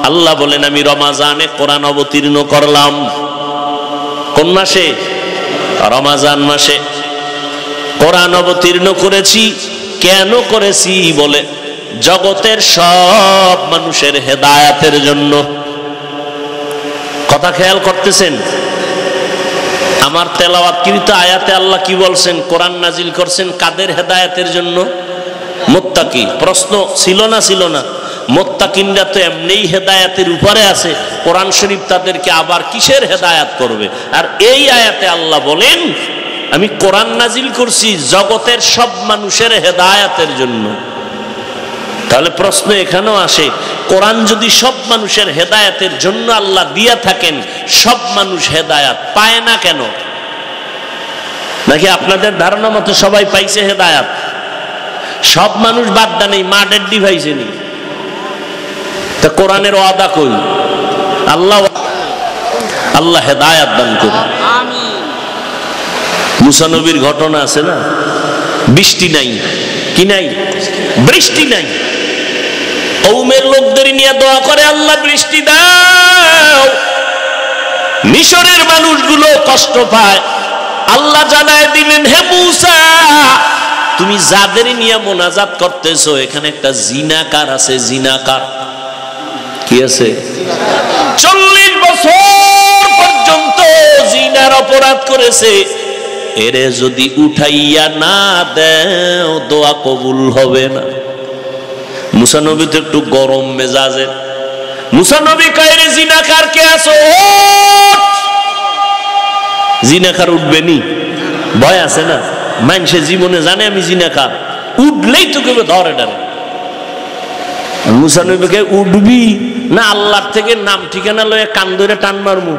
আল্লাহ বলেন আমি রমাজানে কোরআন অবতীর্ণ করলাম। কোন মাসে? রমাজান মাসে কোরআন অবতীর্ণ করেছি। কেন করেছি? বলে জগতের সব মানুষের হেদায়েতের জন্য। কথা খেয়াল করতেছেন? আমার তেলাওয়াতকৃত আয়াতে আল্লাহ কি বলছেন? কোরআন নাজিল করছেন কাদের হেদায়েতের জন্য? মুত্তাকি। প্রশ্ন ছিল না ছিল না? মুত্তাকিনরা তো এমনিই হেদায়েতের উপরে আছে, কোরআন শরীফ তাদেরকে আবার কিসের হেদায়েত করবে? আর এই আয়াতে আল্লাহ বলেন আমি কোরআন নাজিল করছি জগতের সব মানুষের হেদায়েতের জন্য। তাহলে প্রশ্ন এখানেও আসে, কোরআন যদি সব মানুষের হেদায়েতের জন্য আল্লাহ দিয়া থাকেন, সব মানুষ হেদায়েত পায় না কেন? নাকি আপনাদের ধারণা মতো সবাই পাইছে হেদায়েত? সব মানুষ বাদ দা নেই, মা ডেড্ডি পাইছে নি? তা কোরআনের ওয়াদা কই? আল্লাহ হেদায়েত দান করুন। মুসা নবীর ঘটনা আছে না? বৃষ্টি নাই, কি নাই? বৃষ্টি নাই। কওমের লোকদের নিয়ে দোয়া করে আল্লাহ বৃষ্টি দাও। মিশরের মানুষগুলো কষ্ট পায়। আল্লাহ জানায় দিলেন হে মুসা তুমি যাদের নিয়ে মোনাজাত করতেছো এখানে একটা জিনাকার আছে। জিনাকার কি আছে? 40 বছর পর্যন্ত জিনার অপরাধ করেছে। এরে যদি উঠাইয়া না দেও দোয়া কবুল হবে না। মুসা নবী তো একটু গরম মেজাজের। মুসা নবী কয় রে জিনাকার কে আছো? জিনাকার উঠবে নি? ভয় আছে না? মানুষে জীবনে জানে আমি জিনাকার, উঠলেই তো কেউ ধরে ডারে। মুসা নবী কে উঠবি না আল্লাহর থেকে নাম ঠিকানা লয়ে কান ধরে টান মারমু?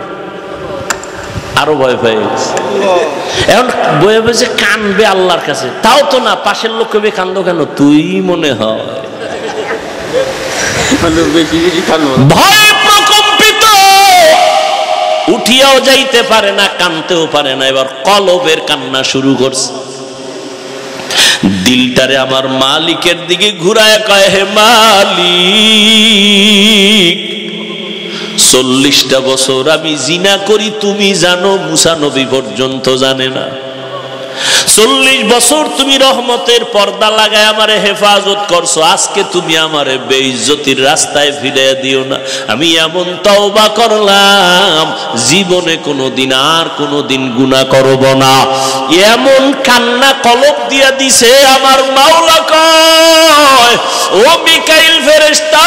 আরো ভয় পেয়ে গেছে। এখন বয়ে বসে কানবে আল্লাহর কাছে, তাও তো না। পাশের লোক কবে কান্দো কেন? তুই মনে হয় ভয়ে প্রকম্পিত, উঠিয়াও যাইতে পারে না, কানতেও পারে না। এবার কলবের কান্না শুরু করছে। দিলটারে আমার মালিকের দিকে ঘুরায় কয় হে মালিক 40টা বছর আমি জিনা করি তুমি জানো, মুসা নবী পর্যন্ত জানে না। 40 বছর তুমি রহমতের পর্দা লাগায় আমারে হেফাজত করছো, আজকে তুমি আমারে বেইজ্জতির রাস্তায় ফিরিয়ে দিও না। আমি এমন তওবা করলাম জীবনে কোনোদিন আর কোনোদিন গুনাহ করব না। এমন কান্না কলব দিয়া দিছে আমার মাওলা কয় ও মিকাইল ফেরেশতা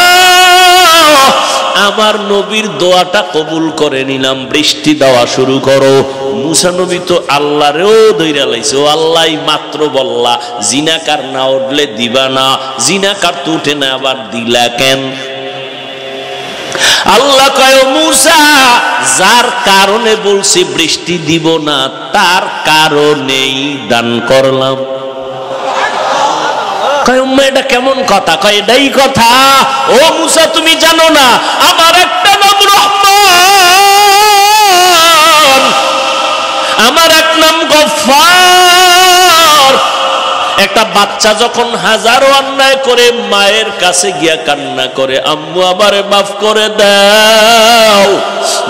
আমার নবীর দোয়াটা কবুল করে নিলাম, বৃষ্টি দেওয়া শুরু করো। মুসা নবী তো আল্লাহরেও দইরা লাইছে, ও আল্লাহ মাত্র বললা জিনাকার না উঠলে দিবা না, জিনাকার তো উঠে না আবার দিলা কেন? আল্লাহ কয় মুসা যার কারণে বলছি বৃষ্টি দিব না তার কারণেই দান করলাম। এটা কেমন কথা? কয় এটাই কথা। ও মুসা তুমি জানো না আমার একটা নাম রহমান, আমার এক নাম গফফার। একটা বাচ্চা যখন হাজারো অন্যায় করে মায়ের কাছে গিয়া কান্না করে আম্মু আমারে মাফ করে দাও,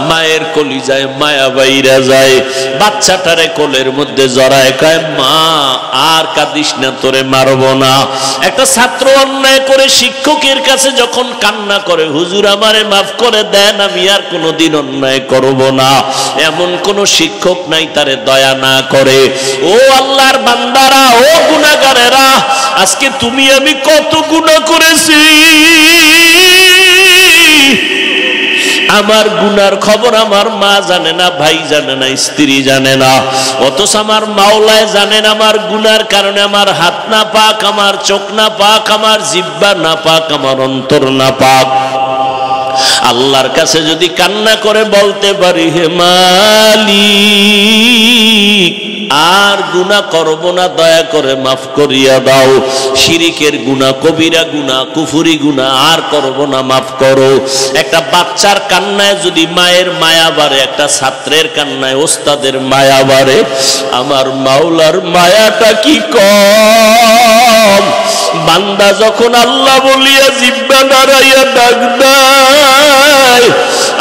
মায়ের কলিজায় মায়া বাইরা যায়, বাচ্চাটারে কোলের মধ্যে জড়ায় কয় মা আর কাঁদিস না, তোরে মারব না। একটা ছাত্র অন্যায় করে শিক্ষকের কাছে যখন কান্না করে হুজুর আমারে মাফ করে দেন, আমি আর কোনোদিন অন্যায় করব না, এমন কোন শিক্ষক নাই তারে দয়া না করে। ও আল্লাহর বান্দারা, ও গুনাহগারেরা, আজকে তুমি আমি কত গুনাহ করেছি, আমার গুনার খবর আমার মা জানে না, ভাই জানে না, স্ত্রী জানে না, অথচ আমার মাওলায় জানেন আমার গুনার কারণে আমার হাত না পাক, আমার চোখ না পাক, আমার জিহ্বা না পাক, আমার অন্তর না পাক। আল্লাহর কাছে যদি কান্না করে বলতে পারি, হে মালিক আর গুনাহ করব না, দয়া করে মাফ করিয়া দাও, শিরিকের গুনাহ, কবিরা গুনাহ, কুফরি গুনাহ আর করব না, মাফ করো। একটা বাচ্চার কান্নায় যদি মায়ের মায়া বাড়ে, একটা ছাত্রের কান্নায় ওস্তাদের মায়া বাড়ে, আমার মাওলার মায়াটা কি কম? বান্দা যখন আল্লাহ বলিয়া জিহ্বা নাড়াইয়া ডাক দেয়,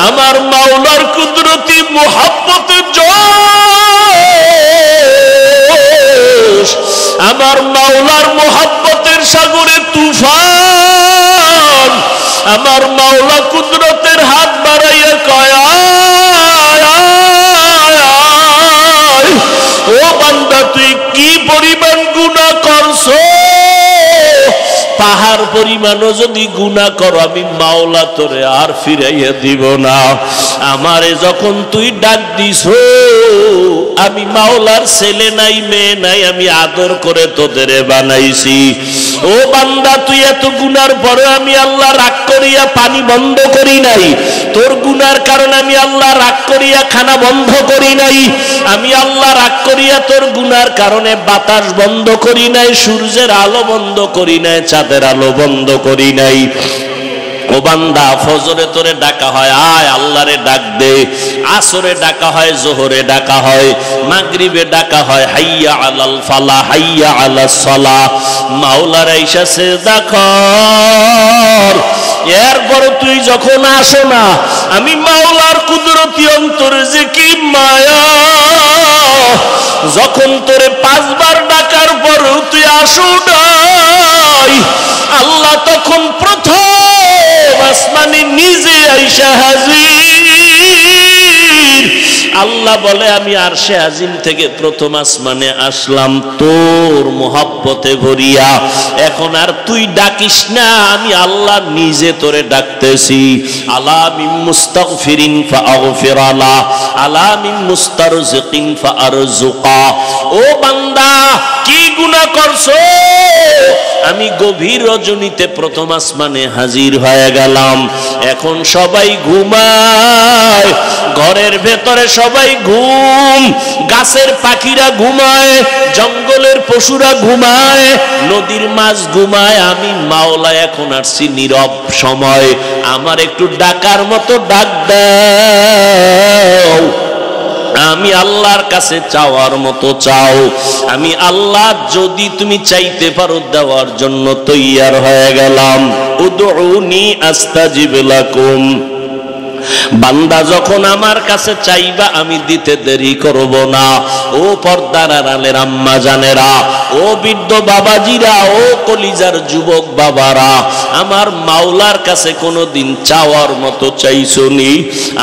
আমার মাওলার কুদরতি মুহাব্বতের জোশ, আমার মাওলার মুহাব্বতের সাগরে তুফান, আমার মাওলা কুদরতের হাত বাড়াইয়া কয়, ও বান্দা তুই কি পরিমাণ গুনাহ করছো? পাহাড় পরিমাণও যদি গুনাহ করো, আমি মাওলা তোরে আর ফিরাইয়া দিব না। আমারে যখন তুই ডাক দিছো, আমি মাওলার ছেলে নাই মেয়ে নাই, আমি আদর করে তোদের বানাইছি। ও বান্দা তুই এত গুনার পরে আমি আল্লাহ রাগ করিয়া পানি বন্ধ করি নাই, তোর গুনার কারণে আমি আল্লাহ রাগ করিয়া খানা বন্ধ করি নাই, আমি আল্লাহ রাগ করিয়া তোর গুনার কারণে বাতাস বন্ধ করি নাই, সূর্যের আলো বন্ধ করি নাই, চাঁদের আলো বন্ধ করি নাই। ও বান্দা ফজরে তোরে ডাকা হয়, আয় আল্লাহরে ডাক দে। আসরে ডাকা হয়, জোহরে ডাকা হয়, মাগরিবে ডাকা হয়, হাইয়া আলাল ফালাহ, হাইয়া আলাস সালাহ। মাওলার আইসা সিজদা কর। এরপর তুই যখন আসো না, আমি মাওলার কুদরতি অন্তরে যে কি মায়া, যখন তোরে 5 বার ডাকার পরও তুই আসো নাই, আল্লাহ তখন প্রথম আসমানে নিজে আইসা হাজির। আল্লাহ বলে, আমি আরশে আজিম থেকে প্রথম আসমানে আসলাম তোর মোহাব্বতে ভরিয়া, এখন আর তুই ডাকিস না, আমি আল্লাহ নিজে তোরে ডাকতেছি। আলা মিন মুস্তাগফিরিন ফাআগফির আলা, আলা মিন মুস্তারজিকিন ফাআরজুকা। ও বান্দা কি গুনাহ করছো? আমি গভীর রজনীতে প্রথম আসমানে হাজির হয়ে গেলাম, এখন সবাই ঘুমায়, ঘরের ভেতরে সবাই ঘুম, গাছের পাখিরা ঘুমায়, জঙ্গলের পশুরা ঘুমায়, নদীর মাছ ঘুমায়, আমি মাওলা এখন আসছি নীরব সময়, আমার একটু ডাকার মতো ডাক দাও। আমি আল্লাহর কাছে চাওয়ার মতো চাও, আমি আল্লাহ যদি তুমি চাইতে পারো দেওয়ার জন্য তৈয়ার হয়ে গেলাম। উদউনি আস্তাজিব লাকুম। বান্দা যখন আমার কাছে চাইবা আমি দিতে দেরি করব না। ও পর্দার আড়ালের আম্মা জানেরা, ও বৃদ্ধ বাবাজিরা, ও কলিজার যুবক বাবারা, আমার মাওলার কাছে কোনোদিন চাওয়ার মতো চাইছনি?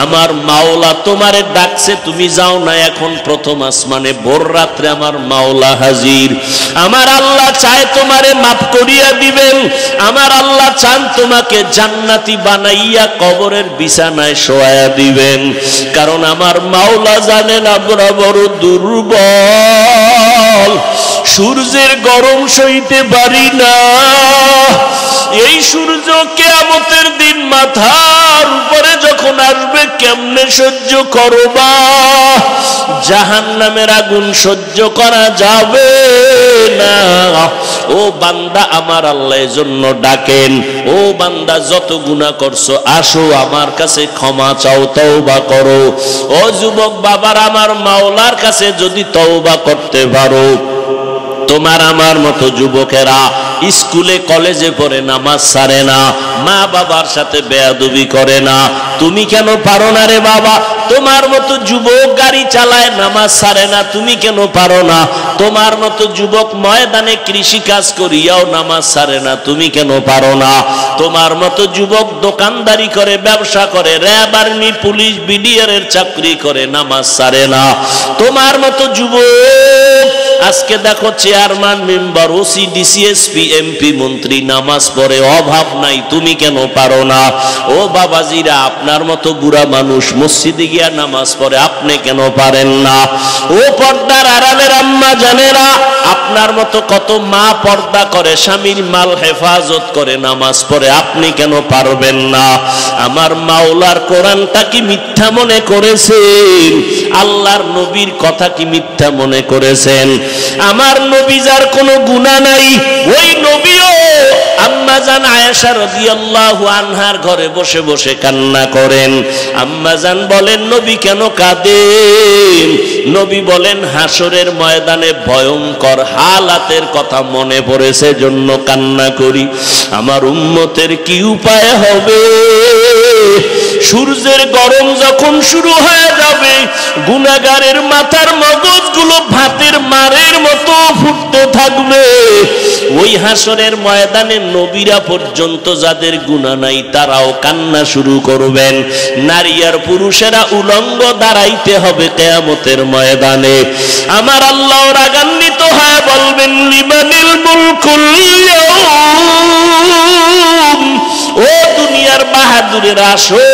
আমার মাওলা তোমারে ডাকছে, তুমি যাও না, এখন প্রথম আসমানে ভোর রাত্রে আমার মাওলা হাজির। আমার আল্লাহ চায় তোমারে মাফ করিয়া দিবেন, আমার আল্লাহ চান তোমাকে জান্নাতি বানাইয়া কবরের বিছানায় শোয়া দিবেন, কারণ আমার মাওলা জানেন আমরা বড় দুর্বল, সূর্যের গরম সইতে পারি না। এই সূর্য কিয়ামতের দিন মাথার উপরে যখন আসবে কেমনে সহ্য করবা? জাহান্নামের আগুন সহ্য করা যাবে না। ও বান্দা আমার আল্লাহর জন্য ডাকেন, ও বান্দা যত গুনাহ করছো আসো আমার কাছে ক্ষমা চাও, তওবা করো। ও যুবক বাবার, আমার মাওলার কাছে যদি তওবা করতে পারো, তোমার আমার মতো যুবকেরা স্কুলে কলেজে পড়ে নামাজ ছাড়ে না, মা বাবার সাথে বেয়াদবি করে না, তুমি কেন পারো না রে বাবা? তোমার মতো যুবক গাড়ি চালায় নামাজ ছাড়ে না, তুমি কেন পারো না? তোমার মতো যুবক ময়দানে কৃষি কাজ করিয়াও নামাজ ছাড়ে না, তুমি কেন পারো না? তোমার মতো যুবক দোকানদারি করে, ব্যবসা করে, র্যাব, আর্মি, পুলিশ, বিডিআর এর চাকরি করে, নামাজ ছাড়ে না। তোমার মতো যুবক আজকে দেখো chairman, member, OC, DC, SP, MP, মন্ত্রী নামাজ পড়ে, অভাব নাই, তুমি তুমি কেন পারো না? ও বাবাজিরা, আপনার মতো বুড়া মানুষ মসজিদে গিয়া নামাজ পড়ে, আপনি কেন পারেন না? ও পর্দার আড়ালের আম্মা জানেরা, আপনার মতো কত মা পর্দা করে, স্বামীর মাল হেফাজত করে, নামাজ পড়ে, আপনি কেন পারবেন না? আমার মাওলার কোরআনটা কি মিথ্যা মনে করেছেন? আল্লাহর নবীর কথা কি মিথ্যা মনে করেছেন? আমার নবী যার কোনো গুনাহ নাই, ওই নবীও আম্মা জান আয়েশা রাদিয়াল্লাহু আনহার ঘরে বসে বসে কান্না করেন। আম্মা জান বলেন, নবী কেন কাঁদেন? নবী বলেন, হাসরের ময়দানে ভয়ঙ্কর হালাতের কথা মনে পড়েছে, জন্য কান্না করি। আমার উম্মতের কি উপায় হবে? সূর্যের গরম যখন শুরু হয়ে যাবে, গুনাহগারের মাথার মগজগুলো ভাতের মারের মতো ফুটতে থাকবে। ওই হাসরের ময়দানে নবীরা পর্যন্ত যাদের গুনাহ নাই তারাও কান্না শুরু করবেন। নারী আর পুরুষেরা উলঙ্গ দাঁড়াইতে হবে কিয়ামতের ময়দানে। আমার আল্লাহ রাগান্বিত হয়ে বলবেন, লিমানিল মুলকুল ইয়াউম, ও দুনিয়ার বাহাদুরেরা আসো,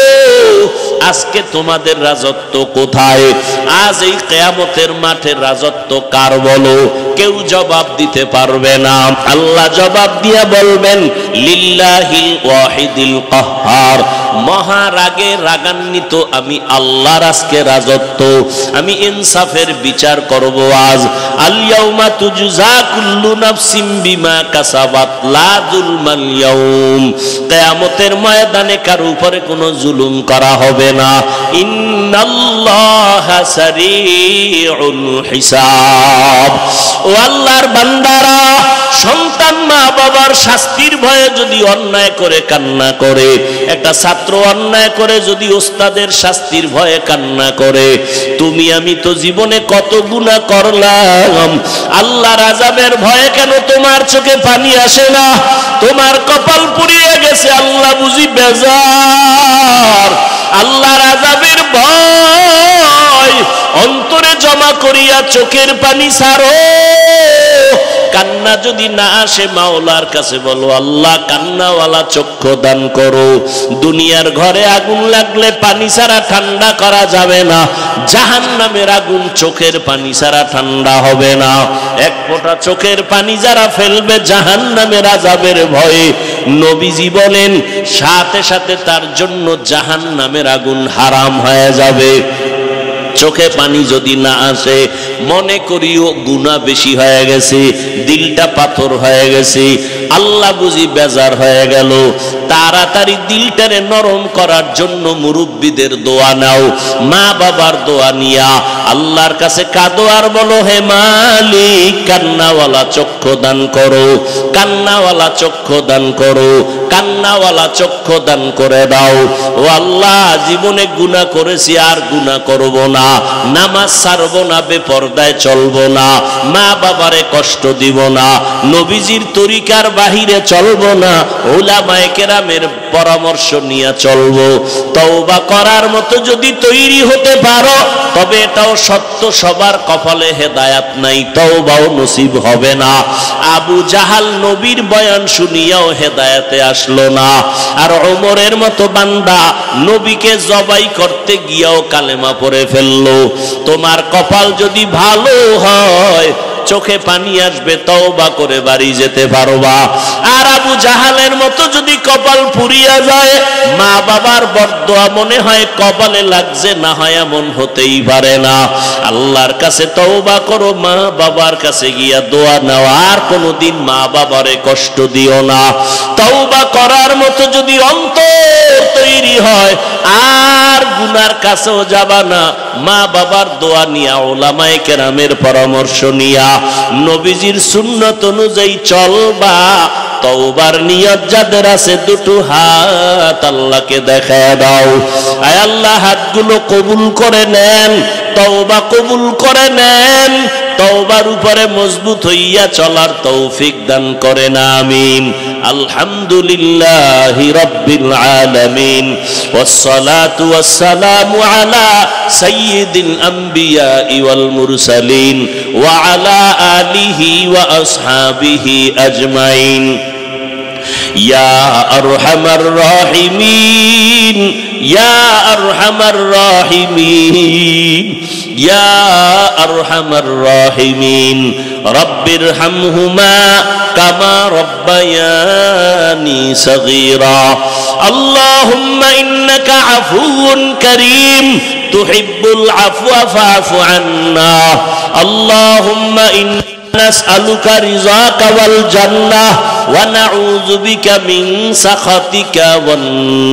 আজকে তোমাদের রাজত্ব কোথায়? আজ এই কিয়ামতের মাঠে রাজত্ব কার বলো? কেউ জবাব দিতে পারবে না। আল্লাহ জবাব দিয়া বলবেন, লিল্লাহিল ওয়াহিদিল কাহ্হার, মহারাগে রাগান্বিত আমি আল্লাহর আজকে রাজত্ব, আমি ইনসাফের বিচার করব আজ। আল ইয়াউমা তুজজা কুল্লু নাফসিম বিমা কাসাবাত লা যুলমাল ইয়াউম, কিয়ামতের ময়দানে কার উপরে কোনো জুলুম করা হবে না। ইন্নাল্লাহা সারিউল হিসাব। ও আল্লাহর বান্দারা, সন্তান মা বাবার শাস্তির ভয়ে যদি অন্যায় করে কান্না করে, একটা ছাত্র অন্যায় করে যদি ওস্তাদের শাস্তির ভয়ে কান্না করে, তুমি আমি তো জীবনে কত গুনাহ করলাম, আল্লাহর আযাবের ভয়ে কেন তোমার চোখে পানি আসে না? তোমার কপাল পুড়িয়ে গেছে, আল্লাহ বুঝি বেজার। আল্লাহর আযাবের ভয় অন্তরে জমা করিয়া চোখের পানি ছাড়ো। কান্না যদি না আসে, মাওলার কাছে বলো, আল্লাহ কান্নাওয়ালা চক্ষু দান করো। দুনিয়ার ঘরে আগুন লাগলে পানি ছাড়া ঠান্ডা করা যাবে না, জাহান্নামের আগুন চোখের পানি ছাড়া ঠান্ডা হবে না। এক ফোঁটা চোখের পানি যারা ফেলবে জাহান্নামের আযাবের ভয়ে, নবীজি বলেন সাথে সাথে তার জন্য জাহান্নামের আগুন হারাম হয়ে যাবে। চোখে পানি যদি না আসে, মনে করিও গুনাহ বেশি হয়ে গেছে, দিলটা পাথর হয়ে গেছে, আল্লাহ বুঝি বেজার হয়ে গেল। তাড়াতাড়ি দিলটারে নরম করার জন্য মুরব্বীদের দোয়া নাও, মা বাবার দোয়া নিয়া আল্লাহর কাছে কাঁদো আর বলো, হে মালিক, কান্নাওয়ালা চক্ষু দান করো, কান্নাওয়ালা চক্ষু দান করো, কান্নাওয়ালা চক্ষু দান করে দাও। ও আল্লাহ, জীবনে গুনাহ করেছি, আর গুনাহ করব না, নামাজ ছাড়ব না, বেপরদায় চলব না, মা বাবারে কষ্ট দিব না, নবীজির তরিকার বাহিরে চলব না, উলামায়ে কেরামের পরামর্শ নিয়ে চলব। তওবা করার মতো যদি তৈরি হতে পারো, তবে এটাও সত্য, সবার কপালে হেদায়াত নাই, তওবাও নসিব হবে না। আবু জাহাল নবীর বয়ান শুনিয়াও হেদায়াতে আসলো না, আর ওমরের মতো বান্দা নবীকে জবাই করতে গিয়াও কালেমা পড়ে ফেললো। তোমার কপাল যদি ভালো হয়, চোখে পানি আসবে, তওবা করে বাড়ি যেতে পারবা। আর আবু জাহালের মতো যদি কপাল পুড়িয়া যায়, মা বাবার বরদোয়া মনে হয় কপালে লাগছে, না হয় এমন হতেই পারে না। আল্লাহর কাছে তওবা করো, মা বাবার কাছে গিয়া দোয়া নাও, আর কোনোদিন মা বাবারে কষ্ট দিও না। তওবা করার মতো যদি অন্তর তৈরি হয়, আর গুনার কাছেও যাবা না, মা বাবার দোয়া নিয়া, উলামায়ে কেরামের পরামর্শ নিয়া, নবীজির সুন্নত অনুযায়ী চলবা। তওবার নিয়ত যাদের আছে, দুটো হাত আল্লাহকে দেখায় দাও। আয় আল্লাহ, হাতগুলো কবুল করে নেন, তওবা কবুল করে নেন, তওবার উপরে মজবুত হইয়া চলার তৌফিক দান করেন, আমিন। আলহামদুলিল্লাহি রাব্বিল আলামিন, ওয়াসসালাতু ওয়াসসালামু আলা সাইয়্যিদিল আমবিয়া ওয়াল মুরসালিন ওয়া আলা আলিহি ওয়া আসহাবিহি আজমাইন। ইয়া আরহামার রাহিমিন, ইয়া আরহামার রাহিমিন, ইয়া আরহামার রাহিমিন। রব্বিরহামহুমা কামা রব্বায়ানি সগীরা। আল্লাহুম্মা ইন্নাকা আফুউন কারীম তুহিব্বুল আফওয়া ফাআফু আন্না। আল্লাহুম্মা ইন্না নাসআলুকা রিযাকা ওয়াল জান্নাহ ওয়া নাউযু বিকা মিন সাখাতিকা ওয়ান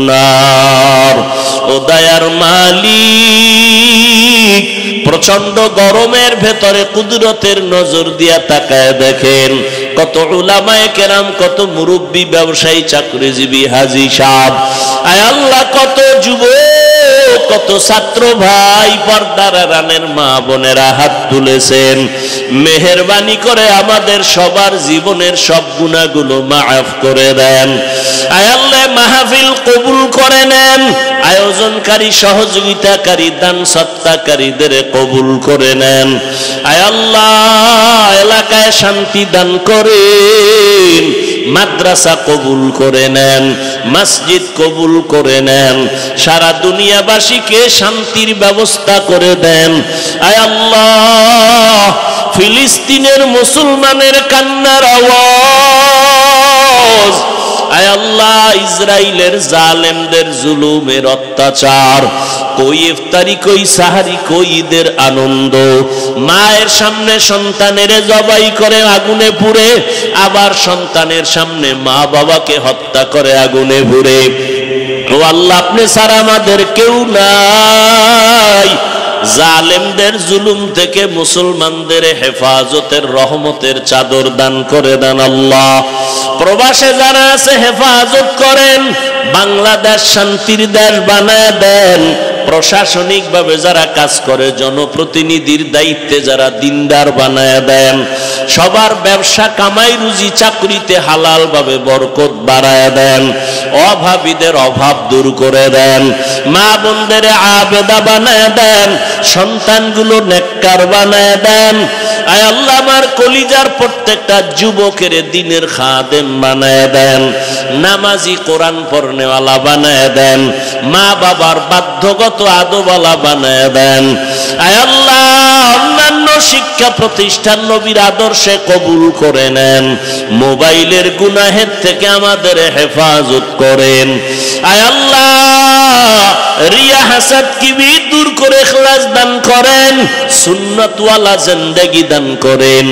নার। ও দয়ার মালিক, প্রচন্ড গরমের ভেতরে কুদরতের নজর দিয়া তাকায় দেখেন কত উলামায়ে কেরাম, কত মুরব্বী, ব্যবসায়ী, চাকরিজীবী, হাজী সাহেব, আয় আল্লাহ, কত যুবক, কত ছাত্র ভাই, পর্দার আড়ালের মা বোনেরা হাত তুলেছেন। মেহেরবানি করে আমাদের সবার জীবনের সব গুনাহগুলো মাফ করে দেন। আয় আল্লাহ, মাহফিল কবুল করে নেন। আয়োজনকারী, সহযোগিতাকারী, দান সত্তাকারীদের কবুল করে নেন। আয় আল্লাহ, এলাকায় শান্তি দান করেন। মাদ্রাসা কবুল করে নেন, মসজিদ কবুল করে নেন। সারা দুনিয়াবাসীকে শান্তির ব্যবস্থা করে দেন। আয় আল্লাহ, ফিলিস্তিনের মুসলমানের কান্নার আওয়াজ, আয় আল্লাহ, ইসরাইলের জালেমদের জুলুমের অত্যাচার, কই ইফতারি, কই সাহারি, কই ঈদের আনন্দ, মায়ের সামনে সন্তানের জবাই করে আগুনে পুড়ে, আবার সন্তানের সামনে মা বাবাকে হত্যা করে আগুনে পুড়ে। ও আল্লাহ, আপনি ছাড়া আমাদের কেউ নাই। জালেমদের জুলুম থেকে মুসলমানদের হেফাজতের রহমতের চাদর দান করে দেন আল্লাহ। প্রবাসে যারা আছে হেফাজত করেন, বাংলাদেশ শান্তির দেশ বানায় দেন। প্রশাসনিক ভাবে যারা কাজ করে, জনপ্রতিনিধির দায়িত্বে যারা দিনদার বানায় দেন। সবার ব্যবসা, কামাই, রুজি, চাকরিতে হালাল ভাবে বরকত বাড়ায় দেন। অভাবীদের অভাব দূর করে দেন। মা বোনদের আবেদা বানায় দেন। সন্তানগুলো নেককার বানায় দেন। আয় আল্লাহ, আমার কলিজার প্রত্যেকটা যুবকের দিনের খাদেম বানায় দেন। নামাজি, কোরআন পড়নেওয়ালা বানায় দেন। মা বাবার বাধ্যগত আদবওয়ালা বানায় দেন। আয় আল্লাহ, অন্যান্য শিক্ষা প্রতিষ্ঠান নবীর আদর্শে কবুল করে নেন। মোবাইলের গুনাহের থেকে আমাদের হেফাজত করেন। আয় আল্লাহ, রিয়া, হাসাদ, কিবির দূর করে ইখলাস দান করেন। সুন্নাতওয়ালা জিন্দেগি দান করেন।